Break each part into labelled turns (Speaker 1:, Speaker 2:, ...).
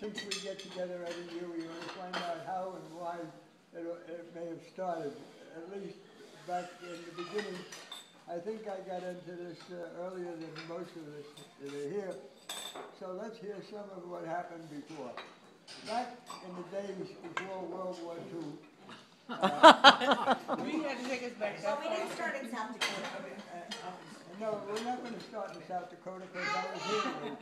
Speaker 1: since we get together every year, we want to find out how and why it may have started. At least back in the beginning, I think I got into this earlier than most of us that are here. So let's hear some of what happened before. Back in the days before World War II.
Speaker 2: You had to take us back that
Speaker 3: Well, we didn't start in South Dakota.
Speaker 1: No, we're not going to start in South Dakota because I was here.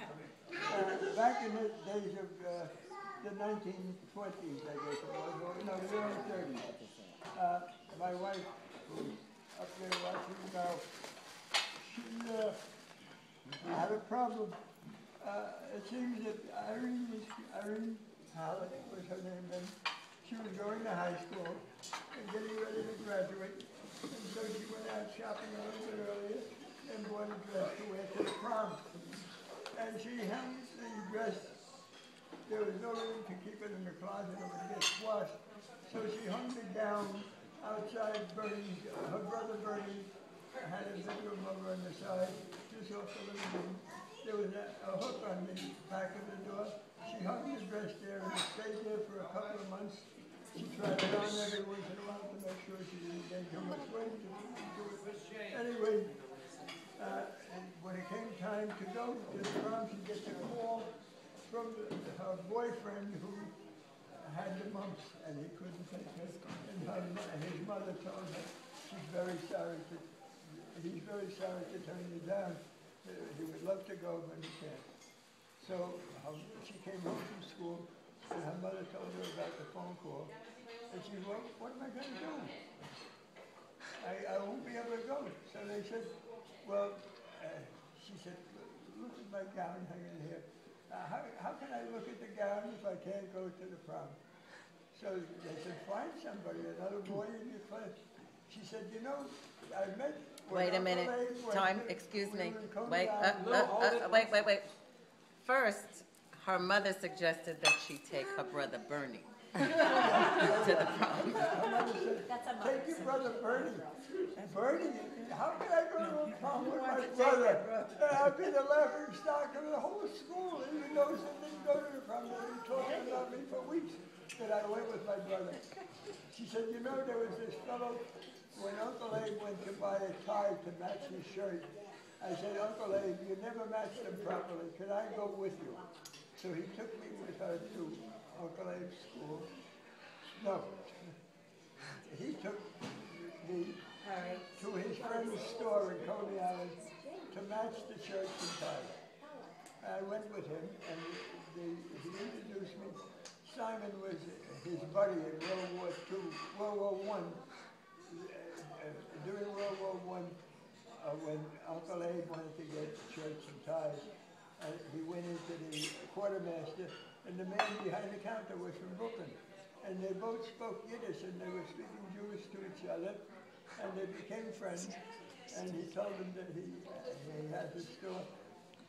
Speaker 1: Back in the days of the 1920s, I guess it was, or no, the early 30s. My wife, who's up there watching now, she had a problem. It seems that Irene Hallett was her name then. She was going to high school and getting ready to graduate. And so she went out shopping a little bit earlier and bought a dress to wear to the prom. And she hung the dress. There was no room to keep it in the closet, it would get squashed. So she hung the gown outside Bernie's, her brother Bernie had a bedroom over on the side, just off the living room. There was a hook on the back of the door. She hung the dress there and it stayed there for a couple of months. She tried it on every once in a while to make sure she didn't gain too much weight. Anyway, when it came time to go to the prom, she gets a call from her boyfriend who had the mumps and he couldn't take her. And his mother told her he's very sorry to turn you down. He would love to go, but he can't. So she came home from school, and her mother told her about the phone call. And she said, well, what am I going to do? I won't be able to go. So they said, well, she said, look at my gown hanging here. How can I look at the gown if I can't go to the prom? So they said, find somebody, another boy in your class. She said, you know, I met...
Speaker 2: Wait a minute. Time, excuse me. Wait. Wait. First, her mother suggested that she take her brother Bernie to the prom.
Speaker 1: Take your brother Bernie. Bernie? How can I go to a prom with my brother? I'd be the laughing stock of the whole school. Even those that didn't go to the prom, they've been talking about me for weeks that I went with my brother. She said, you know, there was this fellow, when Uncle Abe went to buy a tie to match his shirt, I said, Uncle Abe, you never matched them properly. Could I go with you? So he took me with her to Uncle Abe's school. No. He took me to his friend's store in Coney Island to match the shirts and ties. I went with him, and he introduced me. Simon was his buddy in World War I. During World War I, when Uncle Abe wanted to get shirts and ties, he went into the quartermaster, and the man behind the counter was from Brooklyn. And they both spoke Yiddish, and they were speaking Jewish to each other, and they became friends. And he told them that he has a store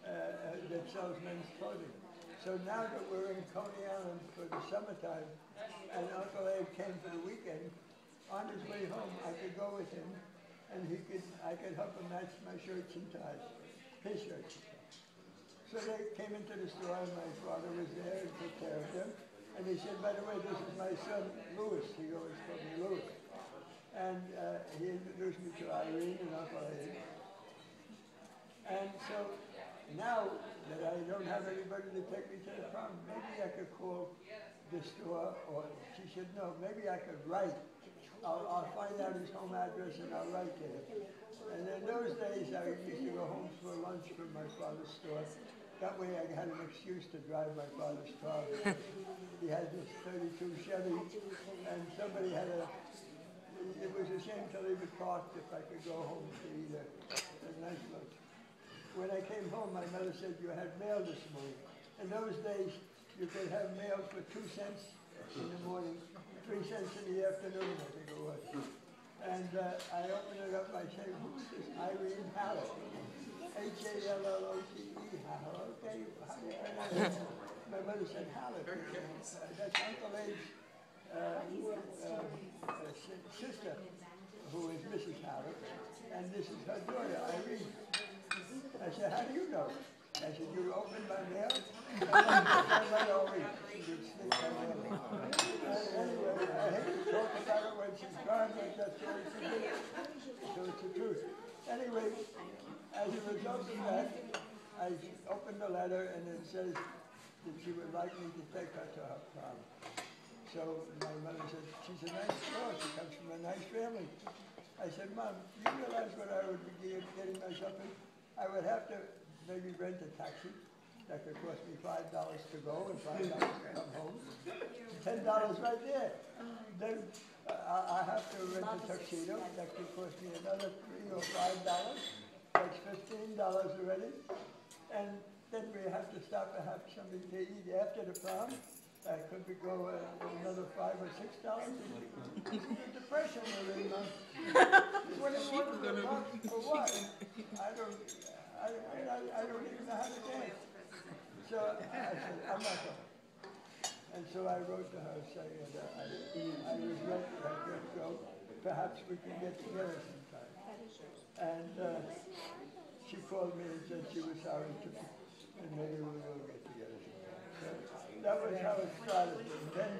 Speaker 1: that sells men's clothing. So now that we're in Coney Island for the summertime, and Uncle Abe came for the weekend, on his way home, I could go with him, and I could help him match my shirts and ties, his shirts. So they came into the store, and my father was there and took care of them. And he said, by the way, this is my son, Louis. He always called me Louis. And he introduced me to Irene and Uncle Abe. And so now that I don't have anybody to take me to the prom, maybe I could call the store, or she said, no, maybe I could write. I'll find out his home address and I'll write to him. And in those days, I used to go home for lunch from my father's store. That way I had an excuse to drive my father's car. He had this 32 Chevy, and somebody had it was a shame to leave it parked if I could go home to eat a nice lunch. When I came home, my mother said, you had mail this morning. In those days, you could have mail for 2 cents in the morning, 3 cents in the afternoon, I think it was. And I opened it up, I said, who is this? Irene Hallett. H-A-L-L-O-T-E, Hallett. Okay, how do you pronounce it? My mother said, Hallett. That's Uncle Abe's sister, who is Mrs. Hallett, and this is her daughter, Irene. I said, how do you know? I said, you opened my mail? And I went over. She would sneak my mail. Anyway, I hate to talk about it when she's gone, but that's the way she did it. So it's the truth. Anyway, as a result of that, I opened the letter and it says that she would like me to take her to her prom. So my mother said, she's a nice girl, she comes from a nice family. I said, Mom, you realize what I would be getting myself in? I would have to maybe rent a taxi. That could cost me $5 to go and $5 to come home. $10 right there. Then I have to rent a tuxedo. That could cost me another $3 or $5. That's $15 already. And then we have to stop and have something to eat after the prom. Could we go another $5 or $6? It's a depression already, Mom. What do you want to talk for what? I don't even know how to dance. So I said, I'm not going. And so I wrote to her saying that I regret that I couldn't go. Perhaps we can get together sometime. And she called me and said she was sorry to me, and maybe we will get together sometime. So that was how it started. And then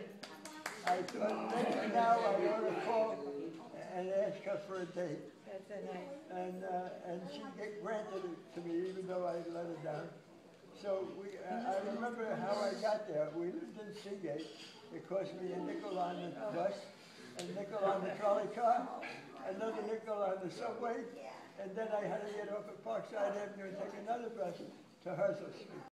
Speaker 1: I thought, maybe now I ought to call and ask her for a date.
Speaker 4: That's so nice.
Speaker 1: And she granted it to me, even though I let her down. So I remember how I got there. We lived in Seagate. It cost me a nickel on the bus, a nickel on the trolley car, another nickel on the subway, and then I had to get off at Parkside Avenue and take another bus to Herschel Street.